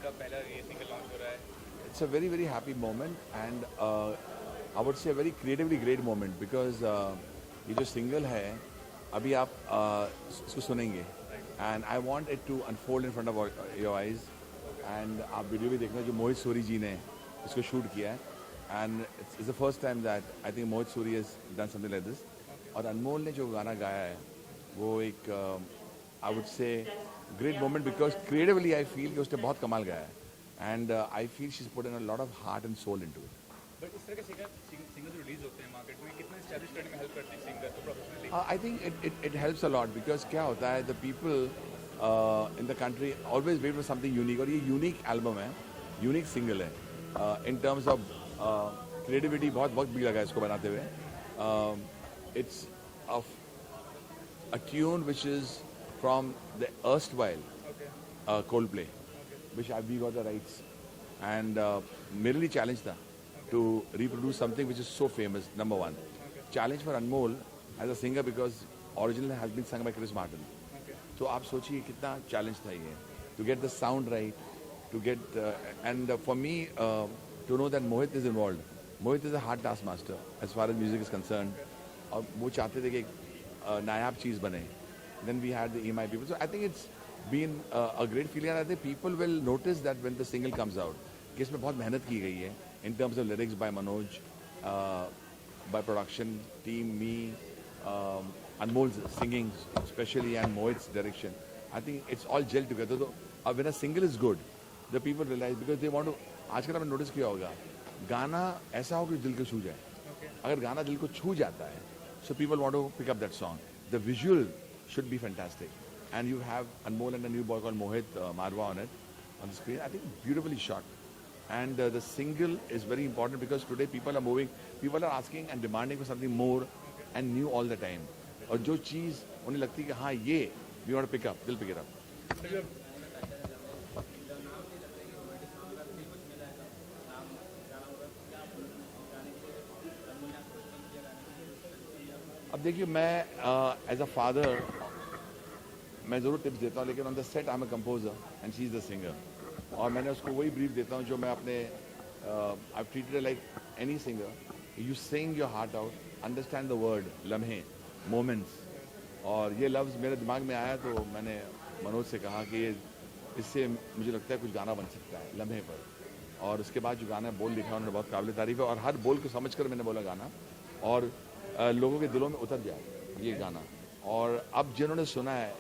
उनका पहला ये सिंगल लॉन्च हो रहा है. It's a very, very happy moment, and I would say a very creatively great moment because ये जो single है अभी आप इसको सुनेंगे and I want it to unfold in front of your eyes, and आप वीडियो भी देखना जो मोहित सूरी जी ने इसको शूट किया है, and it's the first time that I think Mohit Suri has done something like this. और अनमोल ने जो गाना गाया है वो एक I would say great moment because creatively I feel कि उसने बहुत कमाल गाया है. And I feel she's put in a lot of heart and soul into it. But इस तरह के सिंगर जो रिलीज होते हैं मार्केट में कितना एस्टैब्लिश करने में हेल्प करते हैं सिंगर को professionally. I think it helps a lot because क्या होता है the people in the country always wait for something unique, और ये unique album है, unique single है. In terms of creativity बहुत वक्त भी लगा इसको बनाते हुए. It's a tune which is from the erstwhile Coldplay. Which we got the rights, and मेरे लिए challenge था to reproduce something which is so famous. Number one, challenge for Anmol as a singer because original has been sung by Chris Martin. तो आप सोचिए कितना challenge था ये to get the sound right, to get and for me to know that Mohit is involved. Mohit is a hard taskmaster as far as music is concerned. और वो चाहते थे कि एक नायाब चीज़ बने. Then we had the EMI people. So I think it's been a great feeling, and I think people will notice that when the single comes out कि इसमें बहुत मेहनत की गई है in terms of lyrics by Manoj, by production team, me, Anmol's singing especially, and Mohit's direction. I think it's all gelled together. So when a single is good, the people realize because they want to. आजकल आपने notice किया होगा गाना ऐसा हो कि दिल को छू जाए. अगर गाना दिल को छू जाता है, so people want to pick up that song. The visual should be fantastic. And you have Anmol and a new boy called Mohit Marwa on it, on the screen. I think beautifully shot. And the single is very important because today people are moving, people are asking and demanding for something more and new all the time. और जो चीज़ उन्हें लगती है कि हाँ ये we want to pick up, they'll pick it up. अब देखिए मैं एज अ फादर मैं ज़रूर टिप्स देता हूँ, लेकिन on the set I am a composer and she is the singer, और मैंने उसको वही ब्रीफ देता हूँ जो मैं अपने आई treated like any singer. You sing your heart out, understand the word, लम्हे, मोमेंट्स. और ये लफ्ज़ मेरे दिमाग में आया तो मैंने मनोज से कहा कि इससे मुझे लगता है कुछ गाना बन सकता है लम्हे पर. और उसके बाद जो गाना बोल लिखा उन्होंने बहुत काबिल तारीफ़ है, और हर बोल को समझ कर मैंने बोला गाना, और लोगों के दिलों में उतर जाए ये गाना. और अब जिन्होंने सुना है,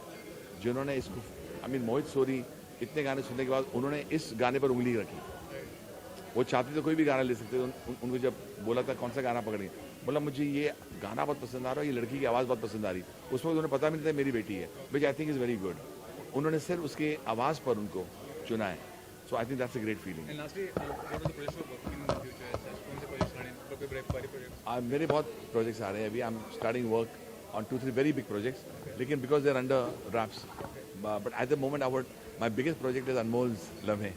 जिन्होंने इसको मोहित सूरी इतने गाने सुनने के बाद उन्होंने इस गाने पर उंगली रखी. वो चाहते थे कोई भी गाना ले सकते थे. उनको जब बोला था कौन सा गाना पकड़ेंगे, बोला मुझे ये गाना बहुत पसंद आ रहा है, ये लड़की की आवाज़ बहुत पसंद आ रही. उस वक्त उन्हें पता भी नहीं था मेरी बेटी है, which I think is very good. उन्होंने सिर्फ उसके आवाज़ पर उनको चुना है. So I think that's a great feeling. मेरे बहुत प्रोजेक्ट्स आ रहे हैं अभी. I am starting work on 2-3 very big projects, लेकिन because they're under wraps. But at the moment, my biggest project is Anmol's Lamhe.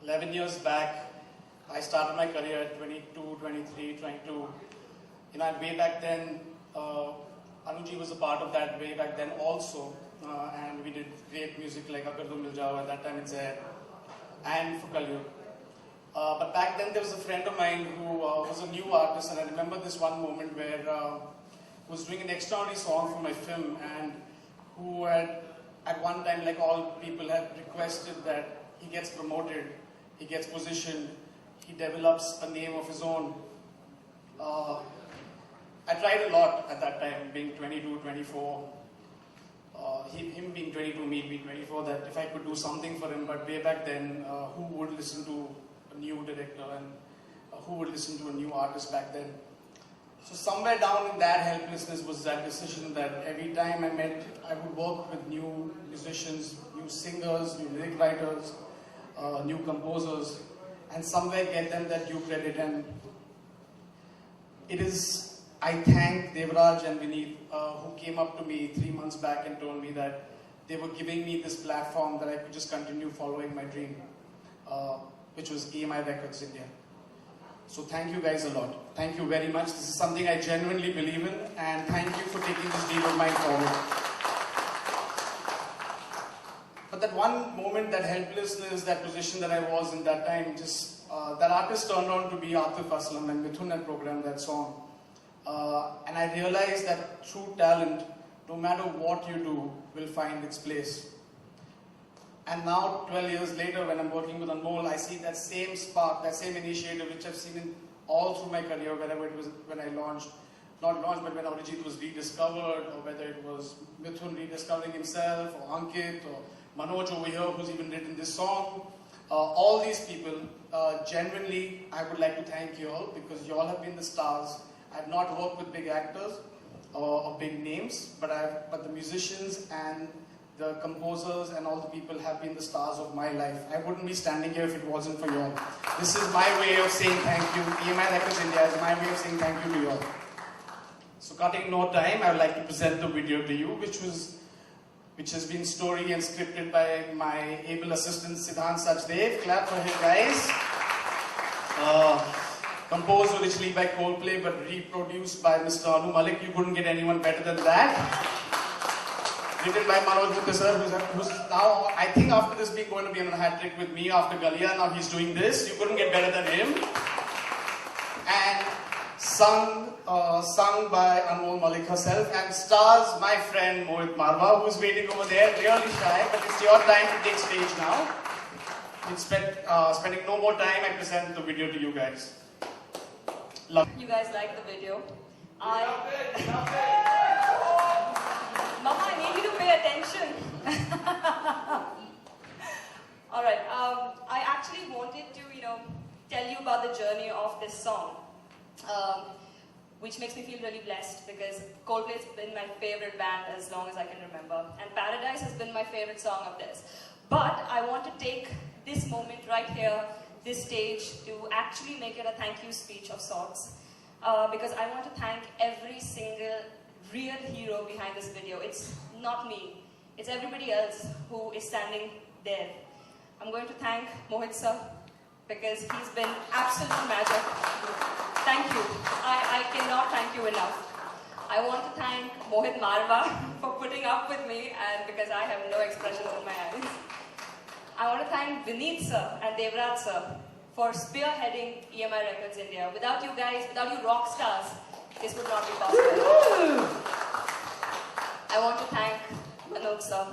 11 years back, I started my career at 22, 23, trying to, way back then, Anuji was a part of that way back then also, and we did great music like Agar Tu Mil Jao, at that time it's Zaid, and for Kalyug. But back then there was a friend of mine who was a new artist, and I remember this one moment where he was doing an extraordinary song for my film, and who had, at one time, like all people, had requested that he gets promoted, he gets positioned, he develops a name of his own. I tried a lot at that time, being 22, 24. Him being 22, me being 24, that if I could do something for him, but way back then, who would listen to a new director and who would listen to a new artist back then? So somewhere down in that helplessness was that decision that every time I met, I would work with new musicians, new singers, new lyric writers, new composers, and somewhere get them that due credit. And it is, I thank Devraj and Vineet, who came up to me 3 months back and told me that they were giving me this platform that I could just continue following my dream, which was EMI Records India. So thank you guys a lot. Thank you very much. This is something I genuinely believe in, and thank you for taking this dream of mine forward. But that one moment, that helplessness, that position that I was in that time, just that artist turned out to be Atif Aslam, and Mithun had programmed that song. And I realized that true talent, no matter what you do, will find its place. And now, 12 years later, when I'm working with Anmol, I see that same spark, that same initiative, which I've seen in all through my career, wherever it was when I launched, not launched, but when Arijit was rediscovered, or whether it was Mithun rediscovering himself, or Ankit, or Manoj over here, who's even written this song. All these people, genuinely, I would like to thank you all, because you all have been the stars. I've not worked with big actors or big names, but the musicians and the composers and all the people have been the stars of my life. I wouldn't be standing here if it wasn't for you all. This is my way of saying thank you. EMI Records India is my way of saying thank you to you all. So cutting no time, I would like to present the video to you, which has been story and scripted by my able assistant Siddhant Sachdev. Clap for him, guys. Composed originally by Coldplay, but reproduced by Mr. Anu Malik. You couldn't get anyone better than that. Written by Manoj Gupta sir, who's now, I think after this being going to be on a hat trick with me after Galia, now he's doing this. You couldn't get better than him. And sung by Anmol Malik herself, and stars my friend Mohit Marwa, who's waiting over there, really shy, but it's your time to take stage now. Spending no more time, I present the video to you guys. Love. You guys like the video. Mama, I need you to pay attention. Alright, I actually wanted to, tell you about the journey of this song. Which makes me feel really blessed, because Coldplay's been my favorite band as long as I can remember. And Paradise has been my favorite song of theirs. But I want to take this moment right here, this stage, to actually make it a thank you speech of sorts. Because I want to thank every single real hero behind this video. It's not me. It's everybody else who is standing there. I'm going to thank Mohit sir, because he's been absolute magic. Thank you. I cannot thank you enough. I want to thank Mohit Marwa for putting up with me, and because I have no expressions in my eyes. I want to thank Vineet sir and Devraj sir for spearheading EMI Records India. Without you guys, without you rock stars, this would not be possible. I want to thank Manoj sir.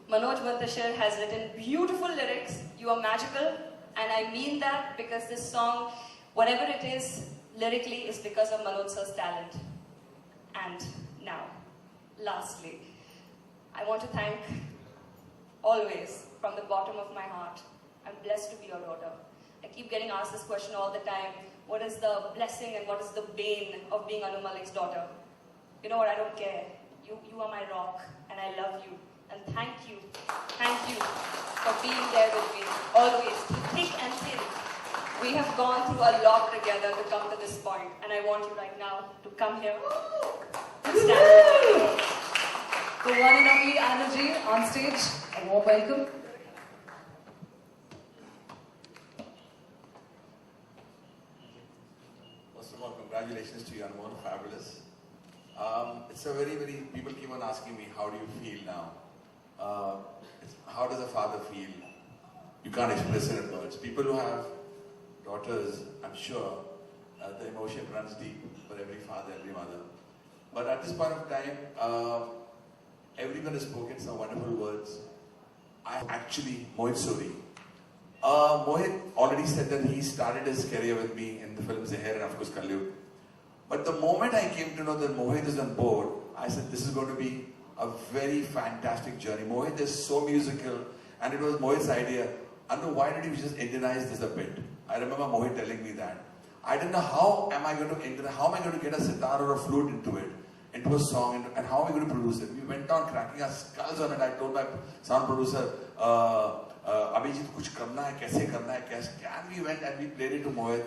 Manoj Muntashir has written beautiful lyrics. You are magical, and I mean that, because this song, whatever it is, lyrically, is because of Manoj sir's talent. And now, lastly, I want to thank, always, from the bottom of my heart, I'm blessed to be your daughter. I keep getting asked this question all the time. What is the blessing and what is the bane of being Anu Malik's daughter? You know what, I don't care. You are my rock, and I love you. And thank you for being there with me, always, thick and thin. We have gone through a lot together to come to this point, and I want you right now to come here and stand with me. The one and only Anuji on stage. A warm welcome. First of all, congratulations to you, Anmol. Fabulous. It's a very, people keep on asking me, how do you feel now? How does a father feel? You can't express it in words. People who have daughters, I'm sure, the emotion runs deep for every father, every mother. But at this point of time, everyone has spoken some wonderful words. Mohit Suri. Mohit already said that he started his career with me in the film Zehar and of course Kalyug. But the moment I came to know that Mohit is on board, I said this is going to be a very fantastic journey. Mohit is so musical and it was Mohit's idea. Anu, why did you just Indianize this a bit? I remember Mohit telling me that. I didn't know how am I going to get a sitar or a flute into a song, and how am I going to produce it? We went on cracking our skulls on it. I told my sound producer, Abhijit, kuch karna hai, kaise karna hai, and we went and we played it to Mohit.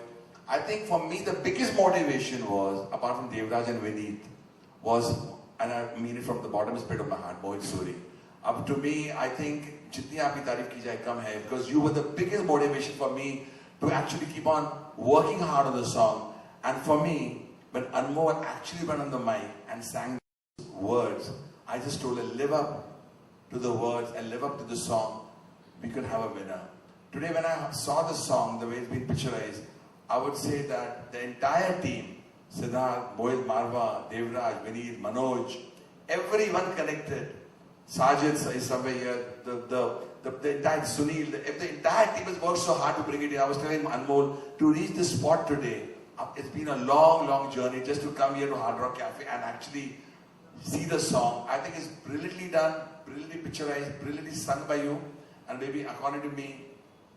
I think for me the biggest motivation was, apart from Devraj and Vineet, was, and I mean it from the bottomest pit of my heart, Mohit Suri. Up to me, I think, jitni aapki taarif ki jaye kam hai, because you were the biggest motivation for me to actually keep on working hard on the song. And for me, when Anmol actually went on the mic and sang words, I just told her, live up to the words and live up to the song. We could have a winner. Today when I saw the song, the way it's been picturized, I would say that the entire team, Siddharth, Mohit Marwa, Devraj, Vineet, Manoj, everyone connected. Sajid is somewhere here, the entire Sunil, the entire team has worked so hard to bring it in. I was telling Anmol, to reach this spot today, it's been a long journey just to come here to Hard Rock Cafe and actually see the song. I think it's brilliantly done, brilliantly picturized, brilliantly sung by you. And maybe according to me,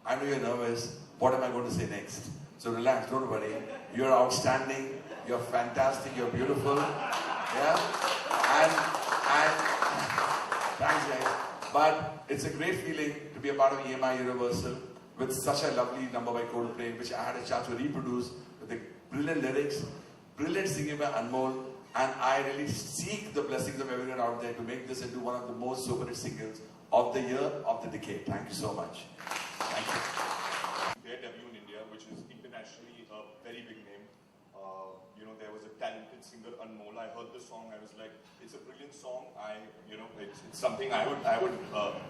I know you're nervous. What am I going to say next? So relax, don't worry. You're outstanding, you're fantastic, you're beautiful. Yeah? And thanks guys. But it's a great feeling to be a part of EMI Universal with such a lovely number by Coldplay, which I had a chance to reproduce with the brilliant lyrics, brilliant singing by Anmol, and I really seek the blessings of everyone out there to make this into one of the most super hit singles of the year, of the decade. Thank you so much. Thank you. Their debut in India, which is internationally a very big name. There was a talented singer, Anmol. I heard the song. I was like, it's a brilliant song. It's something I would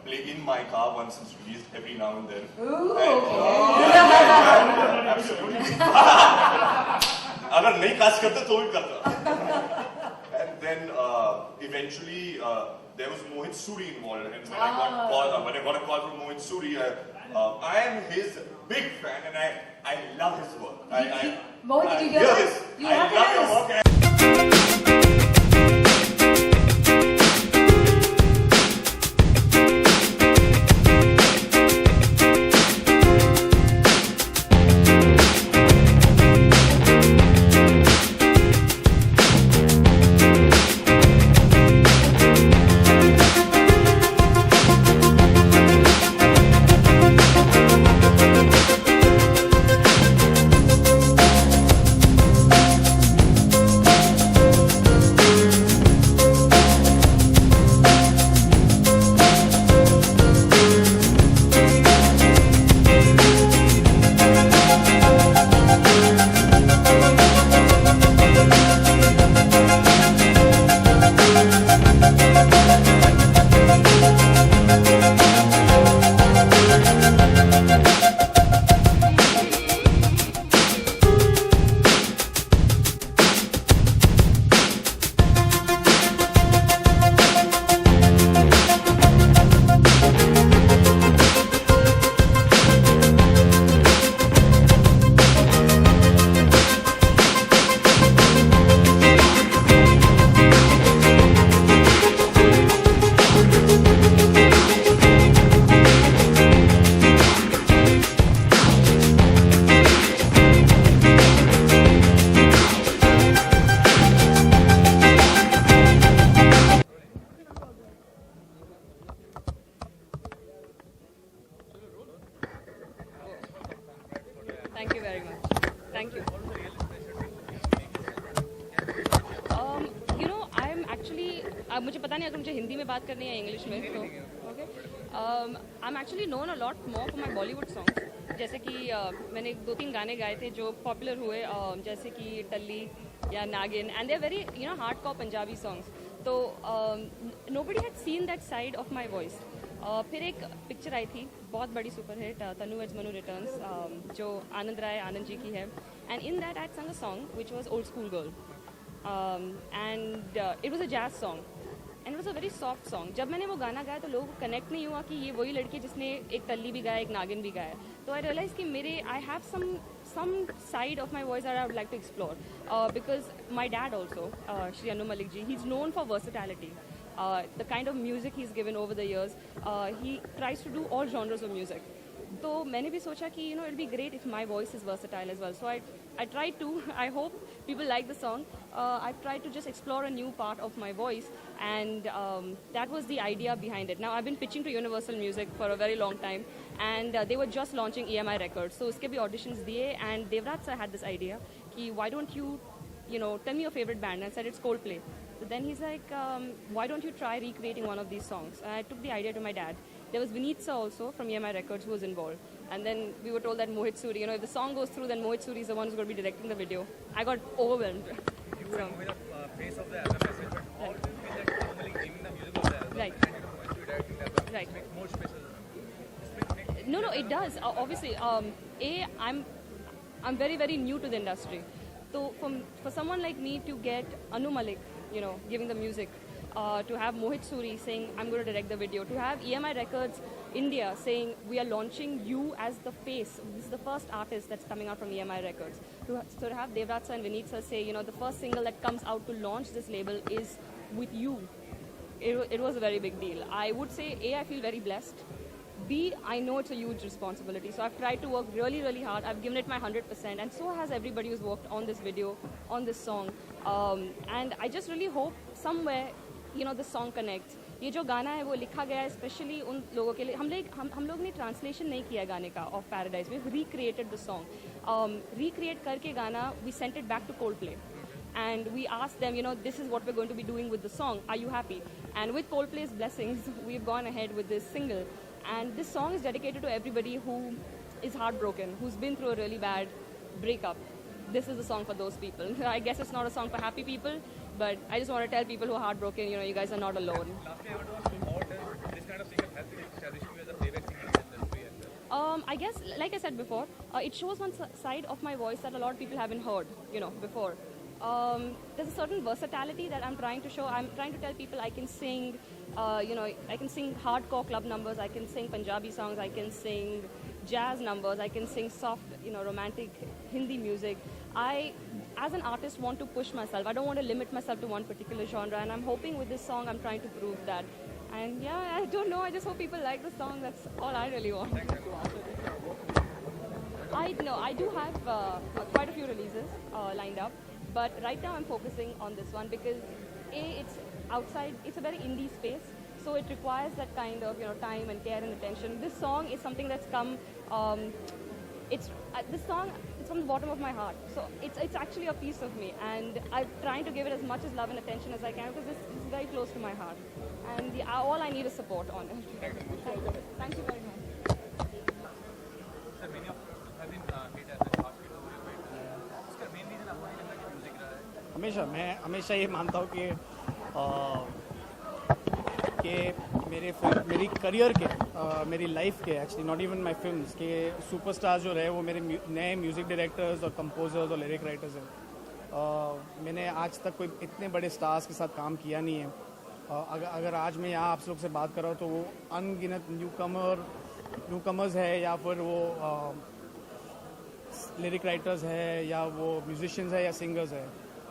play in my car once it's released every now and then. Ooh. Absolutely. अगर नहीं cast करता तो भी करता. And then eventually there was Mohit Suri involved, and when I got a call from Mohit Suri, I am his big fan, and I love his work. Mohit, did you hear this? You have to hear this. Thank you very much. Thank you. I'm actually, मुझे पता नहीं अगर मुझे हिंदी में बात करनी है या इंग्लिश में तो okay. I'm actually known a lot more for my Bollywood songs. जैसे कि मैंने 2-3 गाने गाए थे जो पॉपुलर हुए, जैसे कि टल्ली या Nagin, and they are very hardcore Punjabi songs. तो nobody had seen that side of my voice. फिर एक पिक्चर आई थी बहुत बड़ी सुपरहिट, तनु एज मनु रिटर्न्स, जो आनंद राय आनंद जी की है, एंड इन दैट आई संग a song which was old school girl, and it was a jazz song and it was a very soft song. जब मैंने वो गाना गाया तो लोगों को कनेक्ट नहीं हुआ कि ये वही लड़की जिसने एक टल्ली भी गाया, एक नागिन भी गाया. तो आई रियलाइज कि मेरे I have some side of my voice that I would like to explore, because my dad also, Shri Anu Malik ji, he's known for versatility. The kind of music he's given over the years, he tries to do all genres of music. तो मैंने भी सोचा कि it'll be great if my voice is versatile as well. So I tried to. I hope people like the song. I've tried to just explore a new part of my voice, and that was the idea behind it. Now I've been pitching to Universal Music for a very long time, and they were just launching EMI Records. So उसके भी auditions दिए, and Devrat sir had this idea कि why don't you tell me your favorite band, and I said it's Coldplay. So then he's like, why don't you try recreating one of these songs? And I took the idea to my dad. There was Vineet sir also from EMI Records who was involved. And then we were told that Mohit Suri, if the song goes through, then Mohit Suri is the one who's going to be directing the video. I got overwhelmed. You were the face of the album message, but how do you feel that normally giving the music of the album, Right. and Mohit Suri directing the album, Right. make more spaces? No, it does. Obviously, I'm very, very new to the industry. So for someone like me to get Anu Malik, giving the music, to have Mohit Suri saying, I'm going to direct the video, to have EMI Records India saying, we are launching you as the face. This is the first artist that's coming out from EMI Records. So to have Devrat sir and Vineet sir say, the first single that comes out to launch this label is with you. It was a very big deal. I would say, A, I feel very blessed. B, I know it's a huge responsibility. So I've tried to work really, really hard. I've given it my 100%. And so has everybody who's worked on this video, on this song. And I just really hope somewhere, this song connects. ये जो गाना है वो लिखा गया है specially उन लोगों के लिए. हम लोग ने ट्रांसलेशन नहीं किया गाने का of Paradise. We recreated the song. Recreate करके गाना we sent it back to Coldplay. And we asked them, this is what we're going to be doing with the song. Are you happy? And with Coldplay's blessings, we've gone ahead with this single. And this song is dedicated to everybody who is heartbroken, who's been through a really bad breakup. This is the song for those people. I guess it's not a song for happy people, but I just want to tell people who are heartbroken, you guys are not alone. Lastly, I want to ask, how does this kind of singer help you establishing you as a playback singer in the industry as well? I guess, like I said before, it shows one side of my voice that a lot of people haven't heard, before. There's a certain versatility that I'm trying to show. I'm trying to tell people I can sing, I can sing hardcore club numbers, I can sing Punjabi songs, I can sing jazz numbers, I can sing soft, romantic Hindi music. I, as an artist, want to push myself. I don't want to limit myself to one particular genre, and I'm hoping with this song I'm trying to prove that. And yeah, I don't know, I just hope people like the song. That's all I really want. I do have quite a few releases lined up. But right now I'm focusing on this one because it's outside, it's a very indie space, so it requires that kind of time and care and attention. This song is something that's come, this song is from the bottom of my heart, so it's actually a piece of me, and I'm trying to give it as much as love and attention as I can because this is very close to my heart, and all I need is support on it. Thank you very much. Sir, many of you have been hit as a fast hero, but उसका main reason आपको नहीं लगता कि music रहा है? मैं हमेशा ये मानता हूँ कि मेरी करियर के मेरी लाइफ के actually not even my films के सुपरस्टार जो रहे वो मेरे नए म्यूज़िक डायरेक्टर्स और कंपोजर्स और लिरिक राइटर्स हैं. मैंने आज तक कोई इतने बड़े स्टार्स के साथ काम किया नहीं है. अगर आज मैं यहाँ आप लोग से बात कर रहा हूँ तो वो अनगिनत न्यूकमर्स है या फिर वो लिरिक राइटर्स है या वो म्यूजिशियंस है या सिंगर्स है.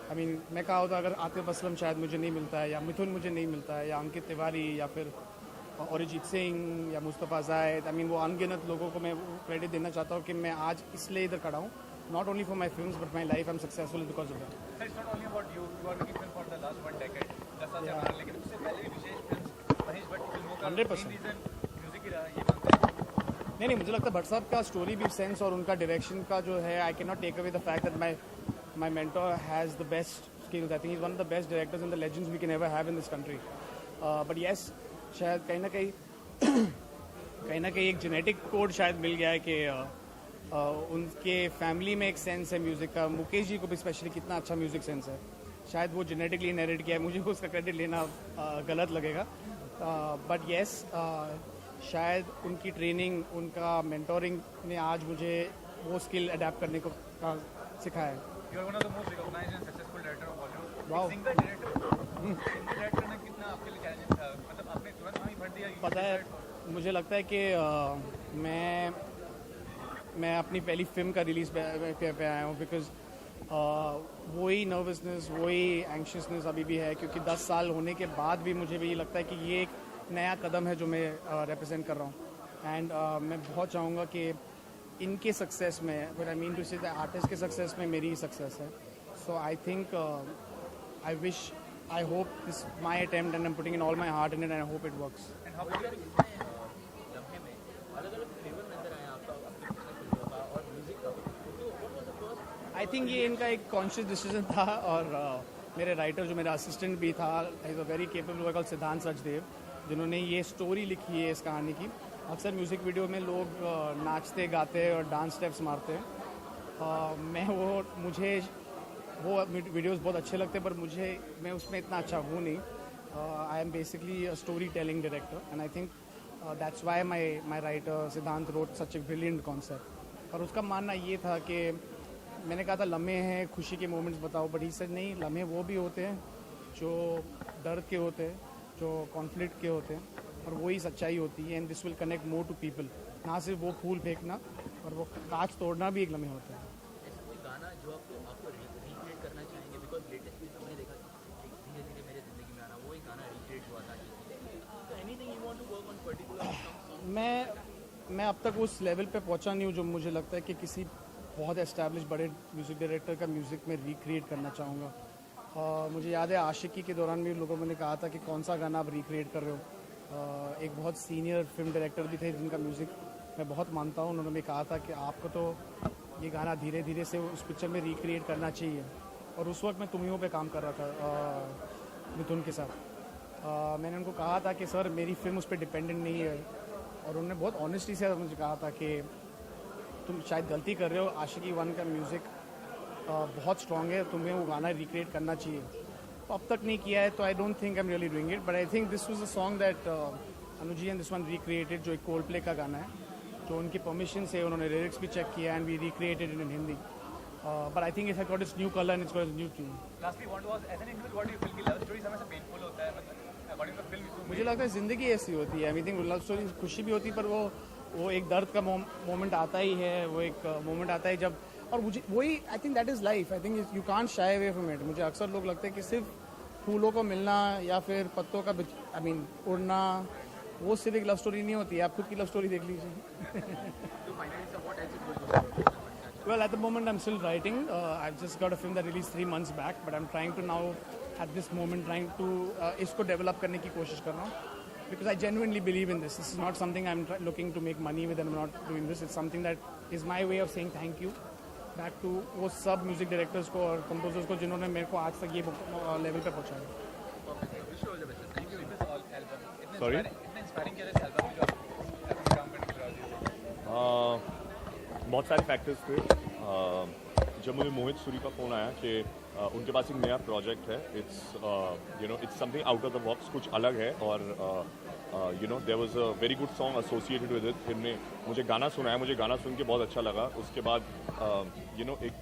I mean, मैं कहा होता अगर आतिफ असलम शायद मुझे नहीं मिलता है या मिथुन मुझे नहीं मिलता है या अंकित तिवारी या फिर अरिजीत सिंह या मुस्तफ़ा ज़ाहिद. वो अनगिनत लोगों को मैं क्रेडिट देना चाहता हूँ कि मैं आज इसलिए इधर खड़ा हूँ. Not only for my films but my life I'm successful because of that. Sir, it's not only about you. You are making film for the last 1 decade. 10 साल से बना रहे, लेकिन उससे पहले भी विशेष फिल्म्स महेश भट्ट की फिल्मों का 100%. main reason म्यूजिक ही रहा, ये मानते हैं? नहीं मुझे लगता है भट्ट साहब का स्टोरी भी सेंस और उनका डायरेक्शन का जो है I can not take away the fact that my mentor has the best skills. I think he's one of the best directors and the legends we can ever have in this country. But yes, शायद कहीं ना कहीं एक genetic code शायद मिल गया है कि उनके फैमिली में एक सेंस है म्यूज़िक का। मुकेश जी को भी स्पेशली कितना अच्छा म्यूज़िक सेंस है, शायद वो जेनेटिकली इनहेरिट किया है, मुझे उसका क्रेडिट लेना गलत लगेगा, बट येस शायद उनकी ट्रेनिंग, उनका मेंटोरिंग ने आज मुझे वो स्किल अडेप्ट करने को सिखाया है। You are one of the most recognized and successful director of Bollywood. Wow. Singer director ने कितना आपके लिए चैलेंज था, मतलब आपने तुरंत वहीं भर दिया? पता है, मुझे लगता है कि मैं अपनी पहली फिल्म का रिलीज पे आया हूँ, बिकॉज वही नर्वसनेस, वही एंशियसनेस अभी भी है, क्योंकि 10 साल होने के बाद भी मुझे भी लगता है कि ये एक नया कदम है जो मैं रिप्रेजेंट कर रहा हूँ। एंड मैं बहुत चाहूँगा कि इनके सक्सेस में, but I mean to say the artist के सक्सेस में मेरी सक्सेस है। So I think I wish, I hope this my attempt and I am putting in all my heart in it and I hope it works. And how about I think ये इनका एक conscious decision था, और मेरे writer जो मेरा assistant भी था, is a very capable call सिद्धांत सचदेव, जिन्होंने ये स्टोरी लिखी है इस कहानी की। अक्सर म्यूज़िक वीडियो में लोग नाचते गाते और डांस स्टेप्स मारते हैं, मुझे वो वीडियोस बहुत अच्छे लगते हैं, पर मैं उसमें इतना अच्छा हूँ नहीं। I am basically a story telling director, and I think that's why my writer Siddhant wrote such a brilliant concept. और उसका मानना ये था कि मैंने कहा था लम्हे हैं, खुशी के मोमेंट्स बताओ, बट ही सेड नहीं, लम्हे वो भी होते हैं जो दर्द के होते हैं, जो कॉन्फ्लिक्ट के होते हैं, और वही सच्चाई होती है। And this will connect more to people, ना सिर्फ वो फूल फेंकना और वो कांच तोड़ना भी एक लम्हे होता है। ऐसा कोई गाना जो आपको रिक्रिएट करना चाहेंगे, बिकॉज लेटेस्टली हमने देखा धीरे धीरे मेरे जिंदगी में आना, वो एक गाना रिक्रिएट हुआ था, तो anything you want to work on particular? मैं अब तक उस लेवल पे पहुंचा नहीं हूँ जो मुझे लगता है कि किसी बहुत एस्टैब्लिश बड़े म्यूज़िक डायरेक्टर का म्यूज़िक में रिक्रिएट करना चाहूँगा। मुझे याद है आशिकी के दौरान भी लोगों ने कहा था कि कौन सा गाना आप रिक्रिएट कर रहे हो। एक बहुत सीनियर फिल्म डायरेक्टर भी थे जिनका म्यूज़िक मैं बहुत मानता हूँ, उन्होंने भी कहा था कि आपको तो ये गाना धीरे धीरे से उस पिक्चर में रिक्रिएट करना चाहिए। और उस वक्त मैं तुमियों पे काम कर रहा था मिथुन के साथ। मैंने उनको कहा था कि सर मेरी फिल्म उस पर डिपेंडेंट नहीं है, और उन्होंने बहुत ऑनेस्टी से मुझे कहा था कि तुम शायद गलती कर रहे हो, आशिकी 1 का म्यूज़िक बहुत स्ट्रॉन्ग है, तुम्हें वो गाना रिक्रिएट करना चाहिए। तो अब तक नहीं किया है, तो I don't think I am really doing it, but I think this was a song that Anuji and this one recreated, जो एक कोल्ड प्ले का गाना है, जो उनकी परमिशन से उन्होंने लिरिक्स भी चेक किया and we recreated in Hindi. But I think it has got its new colour and it's got its new tune. Lastly what was as an individual what you feel कि love stories हमेशा painful होता है, मतलब according to film? मुझे लगता है ज़िंदगी ऐसी होती है। आई थिंक लव स्टोरी खुशी भी होती है, पर वो एक दर्द का मोमेंट आता ही है, वो एक मोमेंट आता है जब, और मुझे वही I think that is life. I think you can't shy away from it. मुझे अक्सर लोग लगता है कि सिर्फ फूलों को मिलना या फिर पत्तों का उड़ना, वो सिर्फ एक लव स्टोरी नहीं होती है। आप खुद की लव स्टोरी देख लीजिए। Well, at the moment I'm still writing. I've just got a film that released 3 months back, but I'm trying to now, at this moment, trying to इसको develop करने की कोशिश कर रहा हूँ, because I genuinely believe in this. This is not something I'm looking to make money with, and I'm not doing this. It's something that is my way of saying thank you back to वो सब music directors को और composers को जिन्होंने मेरे को आज तक ये लेवल पे पहुँचाया। Sorry? इतना इंस्पायरिंग क्या था एल्बम में जो आप काम करने के लिए? बहुत सारे फैक्टर्स थे। जब मुझे मोहित सूरी का फ़ोन आया कि उनके पास एक नया प्रोजेक्ट है, it's something out of the box, कुछ अलग है, और there was a very good song associated with it. फिर ने मुझे गाना सुनाया, मुझे गाना सुन के बहुत अच्छा लगा। उसके बाद एक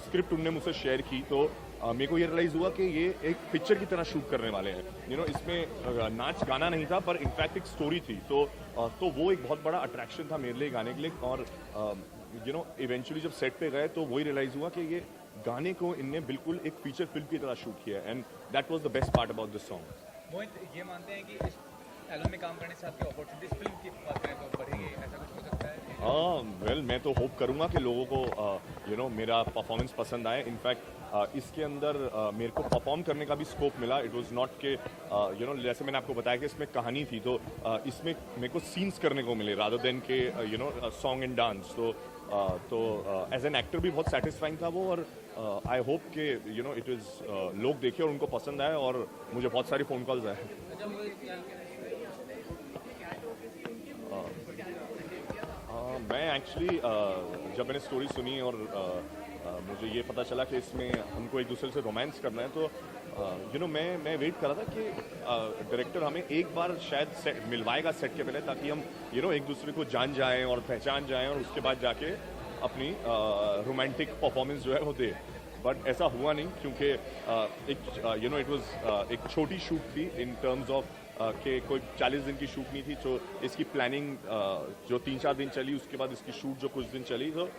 स्क्रिप्ट उनने मुझसे शेयर की, तो मेरे को ये रियलाइज़ हुआ कि ये एक पिक्चर की तरह शूट करने वाले हैं। इसमें नाच गाना नहीं था, पर इनफैक्ट एक स्टोरी थी। तो वो एक बहुत बड़ा अट्रैक्शन था मेरे लिए गाने के लिए। और इवेंचुअली जब सेट पे गए तो वही रियलाइज़ हुआ कि ये गाने को इनने बिल्कुल एक फीचर फिल्म की तरह शूट किया है, and that was the best part about this song. Mohit ये मानते हैं कि इस एल्बम में काम करने से आपकी अपॉर्चुनिटीज फिल्म की बात करें तो बढ़ेगी, ऐसा कुछ हो सकता है? वेल मैं तो होप करूँगा कि लोगों को मेरा परफॉर्मेंस पसंद आए। इनफैक्ट इसके अंदर मेरे को परफॉर्म करने का भी स्कोप मिला। इट वाज नॉट के जैसे मैंने आपको बताया कि इसमें कहानी थी, तो इसमें मेरे को सीन्स करने को मिले रादर देन के सॉन्ग एंड डांस। तो एज एन एक्टर भी बहुत सेटिस्फाइंग था वो, और आई होप के इट इज़ लोग देखे और उनको पसंद आए, और मुझे बहुत सारी फ़ोन कॉल्स आए। मैं एक्चुअली जब मैंने स्टोरी सुनी और मुझे ये पता चला कि इसमें हमको एक दूसरे से रोमांस करना है, तो मैं वेट कर रहा था कि डायरेक्टर हमें एक बार शायद मिलवाएगा सेट के पहले, ताकि हम एक दूसरे को जान जाएं और पहचान जाएं और उसके बाद जाके अपनी रोमांटिक परफॉर्मेंस जो है वो दे। बट ऐसा हुआ नहीं, क्योंकि इट वाज एक छोटी शूट थी इन टर्म्स ऑफ कि कोई 40 दिन की शूट नहीं थी। तो इसकी प्लानिंग जो 3-4 दिन चली, उसके बाद इसकी शूट जो कुछ दिन चली, तो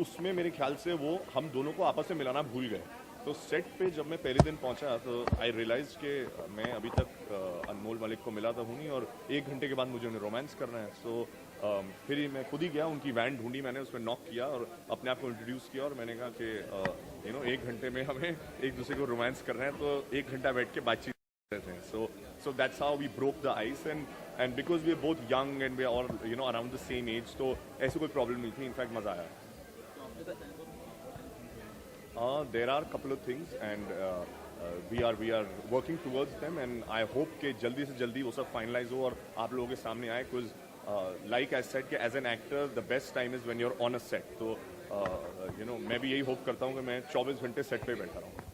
उसमें मेरे ख्याल से वो हम दोनों को आपस में मिलाना भूल गए। तो सेट पे जब मैं पहले दिन पहुंचा तो आई रियलाइज कि मैं अभी तक अनमोल मलिक को मिला तो हूँ नहीं, और 1 घंटे के बाद मुझे उन्हें रोमांस करना है। सो फिर मैं खुद ही गया, उनकी वैन ढूंढी मैंने, उसमें नॉक किया और अपने आप को इंट्रोड्यूस किया, और मैंने कहा कि 1 घंटे में हमें एक दूसरे को रोमांस करना है, तो 1 घंटा बैठ के बातचीत करते हैं। So that's how we broke the ice, and because we are both young and we are all around the same age, तो ऐसी कोई प्रॉब्लम नहीं थी, इनफैक्ट मजा आया। There are a couple of things and we are working towards them, and I hope कि जल्दी से जल्दी वो सब फाइनलाइज हो और आप लोगों के सामने आए, because like I said कि as an actor the best time is when you're on a set। तो मैं भी यही होप करता हूँ कि मैं 24 घंटे सेट पे बैठा रहूँ।